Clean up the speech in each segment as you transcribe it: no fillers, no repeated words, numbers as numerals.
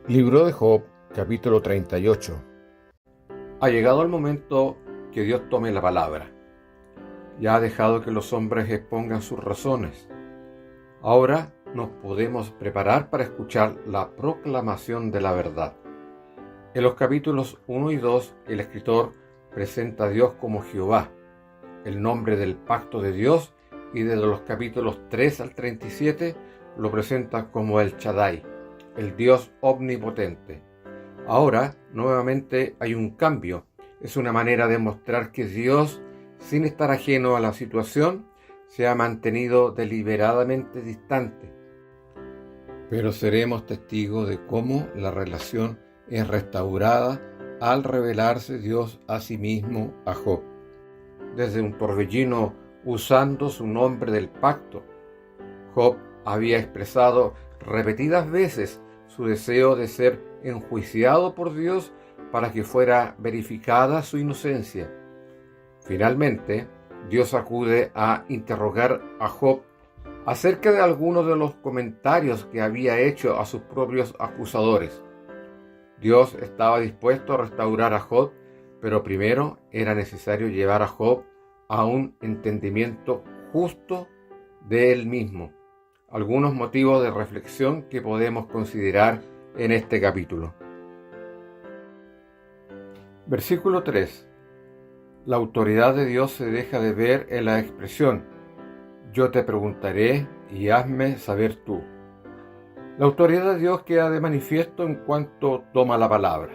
Libro de Job, capítulo 38. Ha llegado el momento que Dios tome la palabra. Ya ha dejado que los hombres expongan sus razones. Ahora nos podemos preparar para escuchar la proclamación de la verdad. En los capítulos 1 y 2, el escritor presenta a Dios como Jehová, el nombre del pacto de Dios, y desde los capítulos 3 al 37 lo presenta como el Shaddai, el Dios omnipotente. Ahora, nuevamente hay un cambio. Es una manera de mostrar que Dios, sin estar ajeno a la situación, se ha mantenido deliberadamente distante. Pero seremos testigos de cómo la relación es restaurada al revelarse Dios a sí mismo a Job. Desde un torbellino usando su nombre del pacto, Job había expresado repetidas veces su deseo de ser enjuiciado por Dios para que fuera verificada su inocencia. Finalmente, Dios acude a interrogar a Job acerca de algunos de los comentarios que había hecho a sus propios acusadores. Dios estaba dispuesto a restaurar a Job, pero primero era necesario llevar a Job a un entendimiento justo de él mismo. Algunos motivos de reflexión que podemos considerar en este capítulo. Versículo 3. La autoridad de Dios se deja de ver en la expresión: yo te preguntaré y hazme saber tú. La autoridad de Dios queda de manifiesto en cuanto toma la palabra.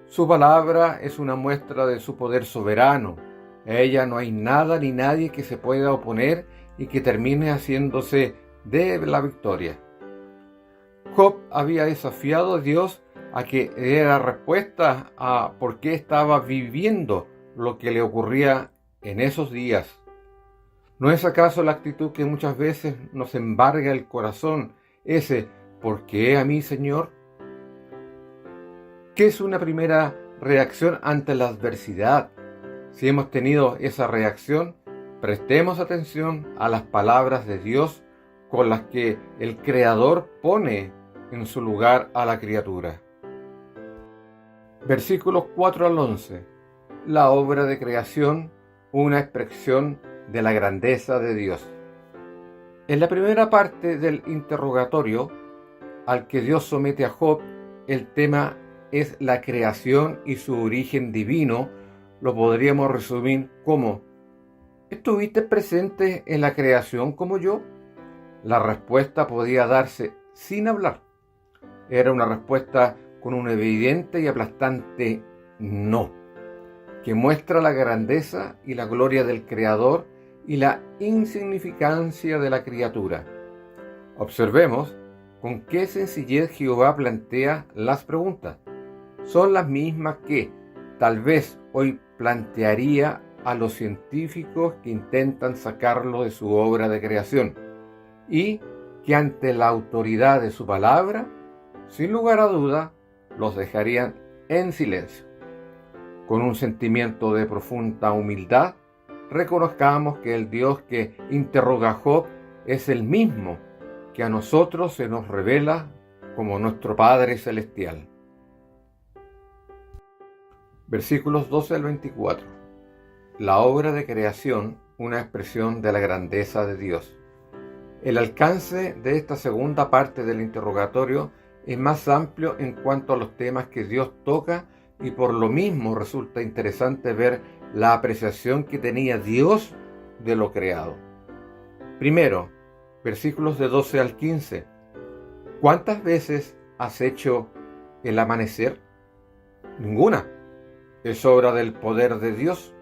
Su palabra es una muestra de su poder soberano. A ella no hay nada ni nadie que se pueda oponer y que termine haciéndose de la victoria. Job había desafiado a Dios a que diera respuesta a por qué estaba viviendo lo que le ocurría en esos días. ¿No es acaso la actitud que muchas veces nos embarga el corazón, ese ¿por qué a mí, Señor? ¿Qué es una primera reacción ante la adversidad? Si hemos tenido esa reacción, prestemos atención a las palabras de Dios con las que el Creador pone en su lugar a la criatura. Versículos 4 al 11. La obra de creación, una expresión de la grandeza de Dios. En la primera parte del interrogatorio al que Dios somete a Job, el tema es la creación y su origen divino. Lo podríamos resumir como: ¿estuviste presente en la creación como yo? La respuesta podía darse sin hablar. Era una respuesta con un evidente y aplastante no, que muestra la grandeza y la gloria del Creador y la insignificancia de la criatura. Observemos con qué sencillez Jehová plantea las preguntas. Son las mismas que tal vez hoy plantearía a los científicos que intentan sacarlo de su obra de creación, y que ante la autoridad de su palabra, sin lugar a duda, los dejarían en silencio. Con un sentimiento de profunda humildad, reconozcamos que el Dios que interroga a Job es el mismo que a nosotros se nos revela como nuestro Padre Celestial. Versículos 12 al 24. La obra de creación, una expresión de la grandeza de Dios. El alcance de esta segunda parte del interrogatorio es más amplio en cuanto a los temas que Dios toca, y por lo mismo resulta interesante ver la apreciación que tenía Dios de lo creado. Primero, versículos de 12 al 15. ¿Cuántas veces has hecho el amanecer? Ninguna. Es obra del poder de Dios.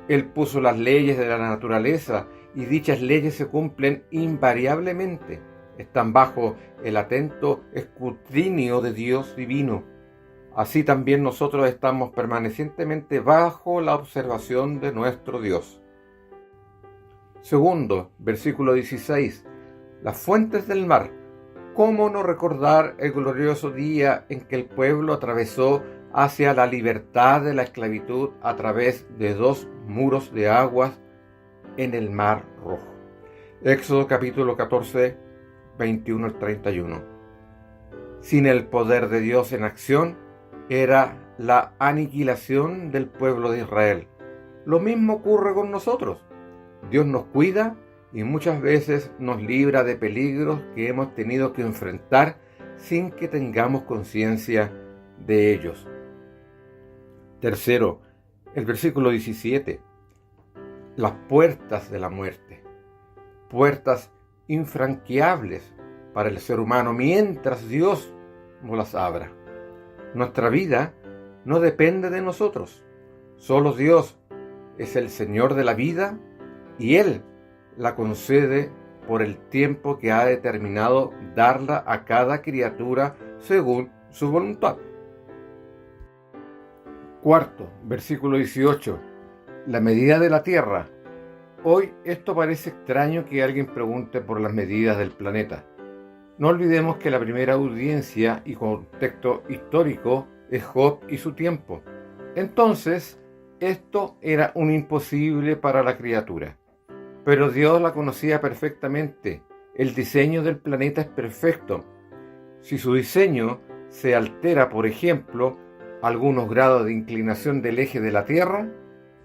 Él puso las leyes de la naturaleza y dichas leyes se cumplen invariablemente. Están bajo el atento escrutinio de Dios divino. Así también nosotros estamos permanentemente bajo la observación de nuestro Dios. Segundo, versículo 16. Las fuentes del mar. ¿Cómo no recordar el glorioso día en que el pueblo atravesó hacia la libertad de la esclavitud a través de 2 muros de aguas en el Mar Rojo? Éxodo capítulo 14, 21 al 31. sin el poder de Dios en acción, era la aniquilación del pueblo de Israel. Lo mismo ocurre con nosotros. Dios nos cuida y muchas veces nos libra de peligros que hemos tenido que enfrentar sin que tengamos conciencia de ellos. Tercero, el versículo 17. Las puertas de la muerte. Puertas infranqueables para el ser humano mientras Dios no las abra. Nuestra vida no depende de nosotros. Solo Dios es el Señor de la vida y Él la concede por el tiempo que ha determinado darla a cada criatura según su voluntad. Cuarto, versículo 18. La medida de la Tierra. Hoy esto parece extraño que alguien pregunte por las medidas del planeta. No olvidemos que la primera audiencia y contexto histórico es Job y su tiempo. Entonces, esto era un imposible para la criatura. Pero Dios la conocía perfectamente. El diseño del planeta es perfecto. Si su diseño se altera, por ejemplo, algunos grados de inclinación del eje de la Tierra,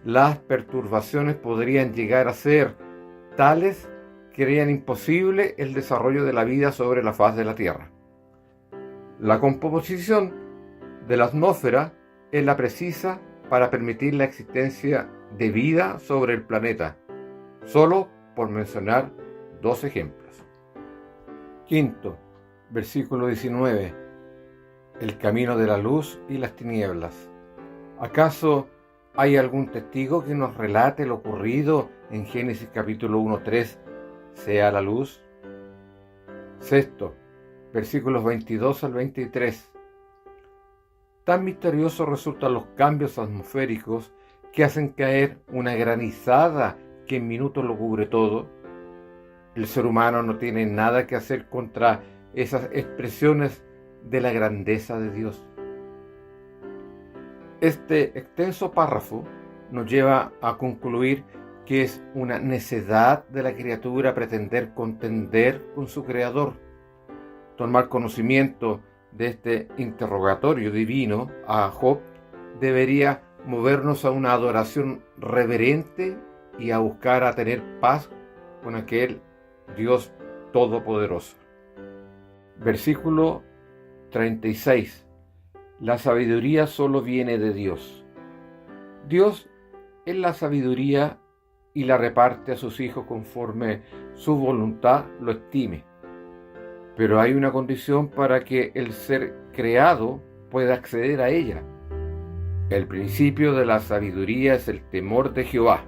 las perturbaciones podrían llegar a ser tales que harían imposible el desarrollo de la vida sobre la faz de la Tierra. La composición de la atmósfera es la precisa para permitir la existencia de vida sobre el planeta, solo por mencionar dos ejemplos. Quinto, versículo 19. El camino de la luz y las tinieblas. ¿Acaso hay algún testigo que nos relate lo ocurrido en Génesis capítulo 1:3, sea la luz? Sexto, versículos 22 al 23. Tan misteriosos resultan los cambios atmosféricos que hacen caer una granizada que en minutos lo cubre todo. El ser humano no tiene nada que hacer contra esas expresiones de la grandeza de Dios. Este extenso párrafo nos lleva a concluir que es una necedad de la criatura pretender contender con su Creador. Tomar conocimiento de este interrogatorio divino a Job debería movernos a una adoración reverente y a buscar a tener paz con aquel Dios todopoderoso. Versículo 36. La sabiduría solo viene de Dios. Dios es la sabiduría y la reparte a sus hijos conforme su voluntad lo estime. Pero hay una condición para que el ser creado pueda acceder a ella. El principio de la sabiduría es el temor de Jehová.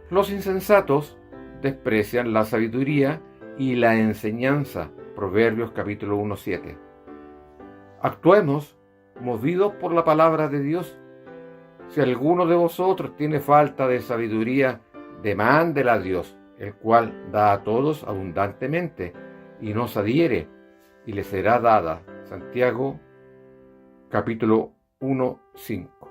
Los insensatos desprecian la sabiduría y la enseñanza. Proverbios capítulo 1:7. Actuemos movidos por la palabra de Dios. Si alguno de vosotros tiene falta de sabiduría, demándela a Dios, el cual da a todos abundantemente, y nos adhiere, y le será dada. Santiago capítulo 1:5.